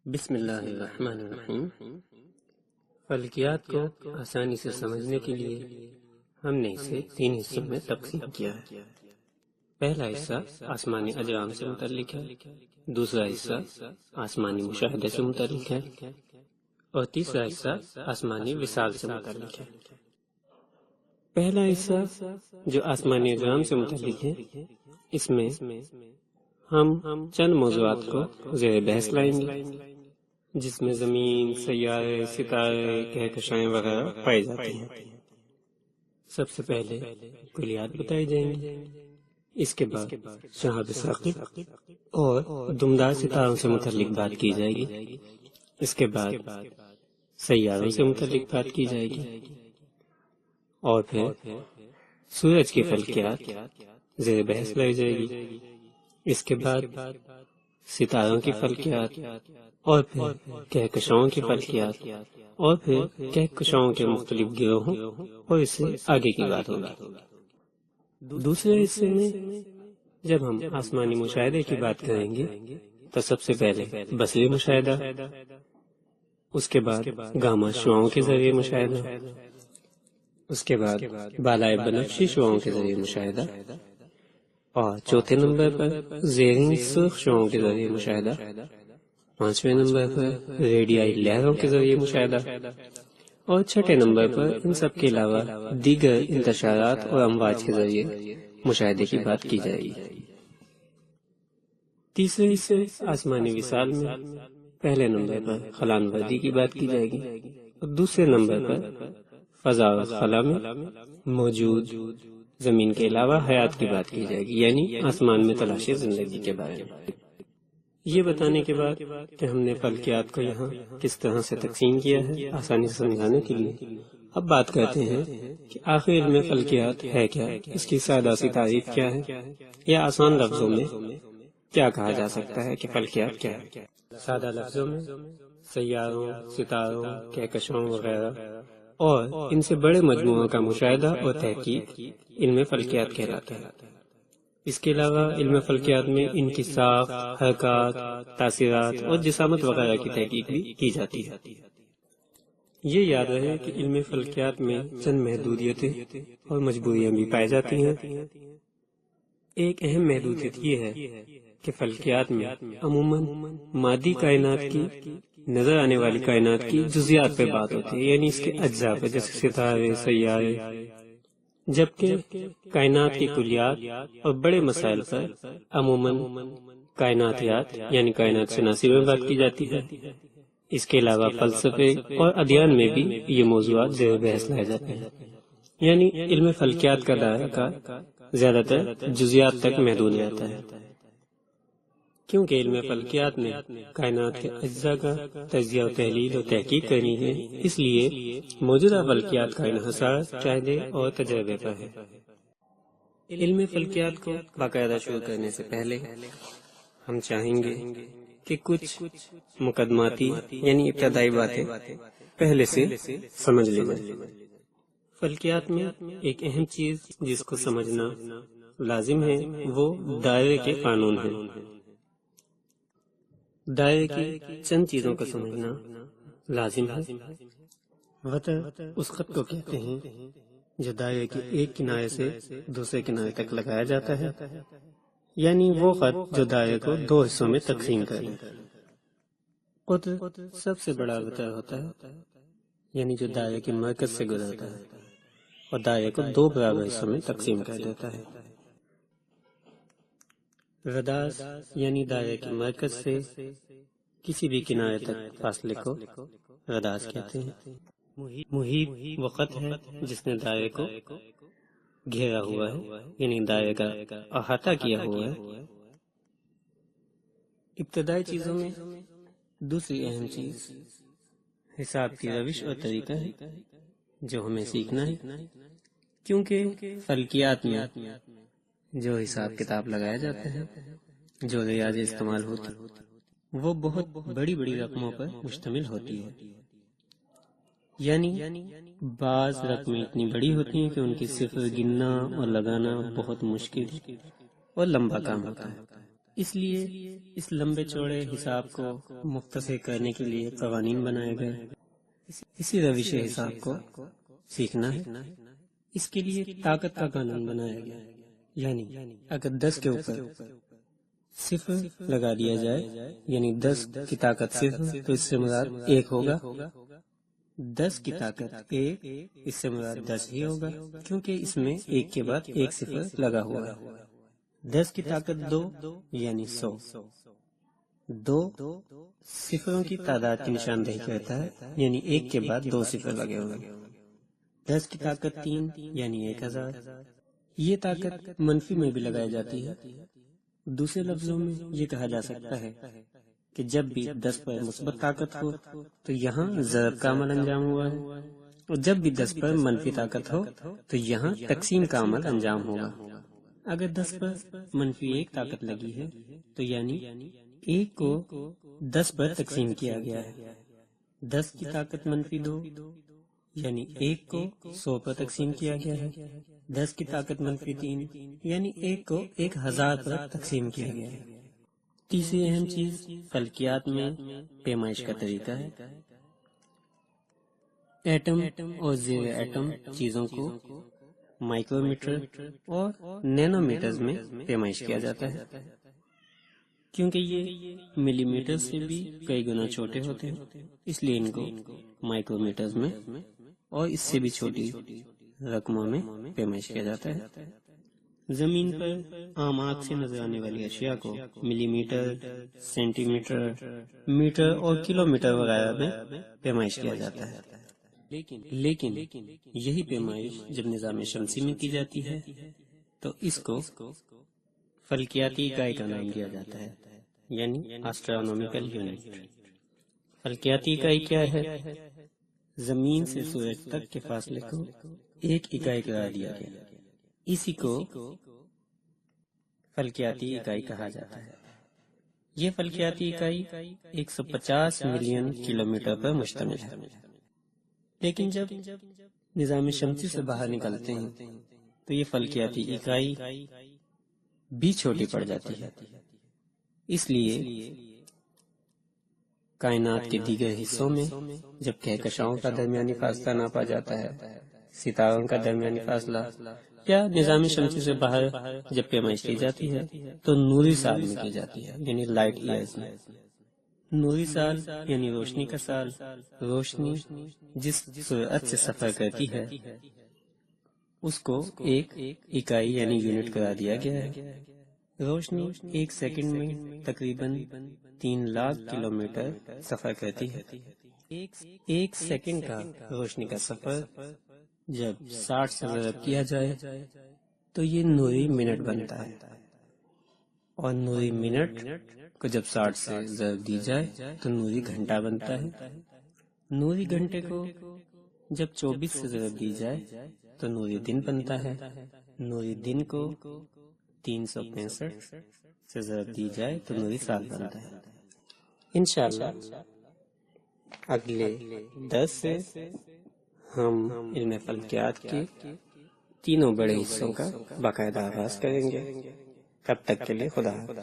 بسم اللہ الرحمن الرحیم۔ فلکیات کو آسانی سے سمجھنے کے لیے ہم نے اسے 3 حصوں میں تقسیم کیا ہے۔ پہلا حصہ آسمانی اجرام سے متعلق ہے، دوسرا حصہ آسمانی مشاہدے سے متعلق ہے، اور تیسرا حصہ آسمانی وصال سے متعلق ہے۔ پہلا حصہ جو آسمانی اجرام سے متعلق ہے، اس میں ہم چند موضوعات کو زیر بحث لائیں گے، جس میں زمین، سیارے، ستارے، کہکشائیں وغیرہ پائی جاتی ہیں۔ سب سے پہلے کلیات بتائی جائیں گی، اس کے بعد شہاب ثاقب اور دمدار ستاروں سے متعلق بات کی جائے گی، اس کے بعد سیاروں سے متعلق بات کی جائے گی، اور پھر سورج کی فلکیات زیر بحث لائی جائے گی، اس کے بعد ستاروں کی فلکیات، اور پھر کہکشاؤں کی فلکیات، اور پھر کہکشاؤں کے مختلف گروہوں، اور اس سے آگے کی بات ہوگی۔ دوسرے حصے میں جب ہم آسمانی مشاہدے کی بات کریں گے تو سب سے پہلے بصری مشاہدہ، اس کے بعد گاما شعاعوں کے ذریعے مشاہدہ، اس کے بعد بالائے بنفشی شعاعوں کے ذریعے مشاہدہ، اور چوتھے نمبر پر زیریں سرخ شعاعوں کے ذریعے مشاہدہ، پانچویں نمبر پر ریڈیائی لہروں کے ذریعے مشاہدہ، اور چھٹے نمبر پر ان سب کے علاوہ دیگر انتشارات اور امواج کے ذریعے مشاہدے کی بات کی جائے گی۔ تیسرے حصے آسمانی وصال میں پہلے نمبر پر خلا نوردی کی بات کی جائے گی، اور دوسرے نمبر پر فضا و خلا میں موجود زمین کے علاوہ حیات کی بات کی جائے گی، یعنی آسمان میں تلاشی زندگی کے بارے میں۔ یہ بتانے کے بعد کہ ہم نے فلکیات کو یہاں کس طرح سے تقسیم کیا ہے آسانی سے سمجھانے کے لیے، اب بات کرتے ہیں کہ آخر علم فلکیات ہے کیا، اس کی سادہ سی تعریف کیا ہے، یا آسان لفظوں میں کیا کہا جا سکتا ہے کہ فلکیات کیا ہے۔ سادہ لفظوں میں سیاروں، ستاروں، کہکشاؤں وغیرہ اور ان سے بڑے مجموعوں کا مشاہدہ اور تحقیق علم فلکیات کہلاتا ہے۔ اس کے علاوہ علم فلکیات میں انکشاف، حرکات، تاثیرات اور جسامت وغیرہ کی تحقیق بھی کی جاتی ہے۔ یہ یاد رہے کہ علم فلکیات میں چند محدودیتیں اور مجبوریاں بھی پائی جاتی ہیں۔ ایک اہم محدودیت یہ ہے کہ فلکیات میں عموماً مادی کائنات کی، نظر آنے والی کائنات کی جزیات پہ بات ہوتی ہے، یعنی اس کے اجزاء پہ، جیسے ستارے، سیارے، جبکہ کائنات کی کلیات اور بڑے مسائل پر عموماً کائناتیات یعنی کائنات شناسی میں بات کی جاتی ہے۔ اس کے علاوہ فلسفے اور ادیان میں بھی یہ موضوعات زیر بحث لائے جاتے ہیں، یعنی علم فلکیات کا دائرہ زیادہ تر جزیات تک محدود رہتا ہے۔ کیونکہ علم فلکیات میں کائنات کے اجزاء کا تجزیہ و تحلیل و تحقیق کرنی ہے، اس لیے موجودہ فلکیات کا انحصار مشاہدے اور تجربے پر ہے۔ علم فلکیات کو باقاعدہ شروع کرنے سے پہلے ہم چاہیں گے کہ کچھ مقدماتی یعنی ابتدائی باتیں پہلے سے سمجھ لی جائیں۔ فلکیات میں ایک اہم چیز جس کو سمجھنا لازم ہے وہ دائرے کے قانون ہیں۔ دائرے کی چند چیزوں کو سمجھنا لازم ہے۔ وتر اس خط کو کہتے ہیں جو دائرے کے ایک کنارے سے دوسرے کنارے تک لگایا جاتا ہے، یعنی وہ خط جو دائرے کو 2 حصوں میں تقسیم کرے۔ قطر سب سے بڑا وتر ہوتا ہے، یعنی جو دائرے کے مرکز سے گزرتا ہے اور دائرے کو 2 برابر حصوں میں تقسیم کر دیتا ہے۔ رداس یعنی دائرے کے مرکز سے کسی بھی کنارے تک فاصلے کو رداس کہتے ہیں۔ محیط وہ خط ہے جس نے دائرے کو گھیرا ہوا ہے، یعنی دائرے کا احاطہ کیا ہوا ہے۔ ابتدائی چیزوں میں دوسری اہم چیز حساب کی روش اور طریقہ ہے جو ہمیں سیکھنا ہے، کیونکہ فلکیات میں جو حساب کتاب لگایا جاتا ہے، جو ریاضی استعمال ہوتی وہ بہت بڑی بڑی رقموں پر مشتمل ہوتی ہے، یعنی بعض رقمیں اتنی بڑی ہوتی ہیں کہ ان کی صفر گننا اور لگانا بہت مشکل اور لمبا کام ہوتا ہے۔ اس لیے اس لمبے چوڑے حساب کو مختصر کرنے کے لیے قوانین بنائے گئے۔ اسی روش حساب کو سیکھنا ہے، اس کے لیے طاقت کا قانون بنایا گیا، یعنی اگر 10 کے اوپر صفر لگا دیا جائے، یعنی 10 کی طاقت صفر، تو اس سے مراد 1 ہوگا۔ 10 کی طاقت 1، اس سے مراد 10 ہی ہوگا، کیونکہ اس میں 1 کے بعد 1 صفر لگا ہوا ہے۔ 10 کی طاقت 2، یعنی 100۔ 2 صفروں کی تعداد کی نشاندہی کرتا ہے، یعنی 1 کے بعد 2 صفر لگے ہوئے۔ 10 کی طاقت 3، یعنی 1000۔ یہ طاقت منفی میں بھی لگائی جاتی ہے۔ دوسرے لفظوں میں یہ کہا جا سکتا ہے کہ جب بھی 10 پر مثبت طاقت ہو تو یہاں ضرب کا عمل انجام ہوا ہے، اور جب بھی 10 پر منفی طاقت ہو تو یہاں تقسیم کا عمل انجام ہوگا۔ اگر 10 پر منفی 1 طاقت لگی ہے تو یعنی 1 کو 10 پر تقسیم کیا گیا ہے۔ 10 کی طاقت منفی 2، یعنی 1 کو 100 پر تقسیم کیا گیا ہے۔ 10 کی طاقت منفی 3، یعنی 1 کو 1000 پر تقسیم کیا گیا ہے۔ تیسری اہم چیز فلکیات میں پیمائش کا طریقہ ہے۔ ایٹم اور زیر ایٹم چیزوں کو مائکرو میٹر اور نینو میٹرز میں پیمائش کیا جاتا ہے، کیونکہ یہ ملی میٹر سے بھی کئی گنا چھوٹے ہوتے ہیں، اس لیے ان کو مائکرو میٹرز میں اور اس سے بھی چھوٹی رقموں میں پیمائش کیا جاتا ہے۔ زمین پر عام آنکھ سے نظر آنے والی اشیاء کو ملی میٹر، سینٹی میٹر، میٹر اور کلو میٹر وغیرہ میں پیمائش کیا جاتا ہے۔ لیکن یہی پیمائش جب نظام شمسی میں کی جاتی ہے تو اس کو فلکیاتی اکائی کا نام دیا جاتا ہے، یعنی ایسٹرونومیکل یونٹ۔ فلکیاتی اکائی کیا ہے؟ زمین سے سورج تک کے فاصلے کو ایک اکائی قرار دیا گیا، اسی کو فلکیاتی اکائی کہا جاتا ہے۔ یہ فلکیاتی اکائی 150 ملین کلومیٹر پر مشتمل ہے۔ لیکن جب نظام شمسی سے باہر نکلتے ہیں تو یہ فلکیاتی اکائی بھی چھوٹی پڑ جاتی ہے۔ اس لیے کائنات کے دیگر حصوں میں جب کہکشاؤں کا درمیانی فاصلہ ناپا جاتا ہے، ستاروں کا درمیانی فاصلہ، یا نظام شمسی سے باہر جب پیمائش کی جاتی ہے تو نوری سال میں کی جاتی ہے، یعنی لائٹ ایئرز میں۔ نوری سال یعنی روشنی کا سال۔ روشنی جس سرعت سے سفر کرتی ہے اس کو ایک اکائی یعنی یونٹ قرار دیا گیا ہے۔ روشنی 1 سیکنڈ میں تقریباً 3 لاکھ کلومیٹر سفر کرتی ہے۔ 1 سیکنڈ کا روشنی کا سفر جب 60 سے ضرب کیا جائے تو یہ نوری منٹ بنتا ہے، اور نوری منٹ کو جب 60 سے ضرب دی جائے تو نوری گھنٹہ بنتا ہے۔ نوری گھنٹے کو جب 24 سے ضرب دی جائے تو نوری دن بنتا ہے۔ نوری دن کو 365 سے ضرب دی جائے تو نوری سال بنتا ہے۔ انشاءاللہ اگلے درس سے ہم علم فلکیات کے تینوں بڑے حصوں کا باقاعدہ آغاز کریں گے۔ تب تک کے لیے خدا حافظ۔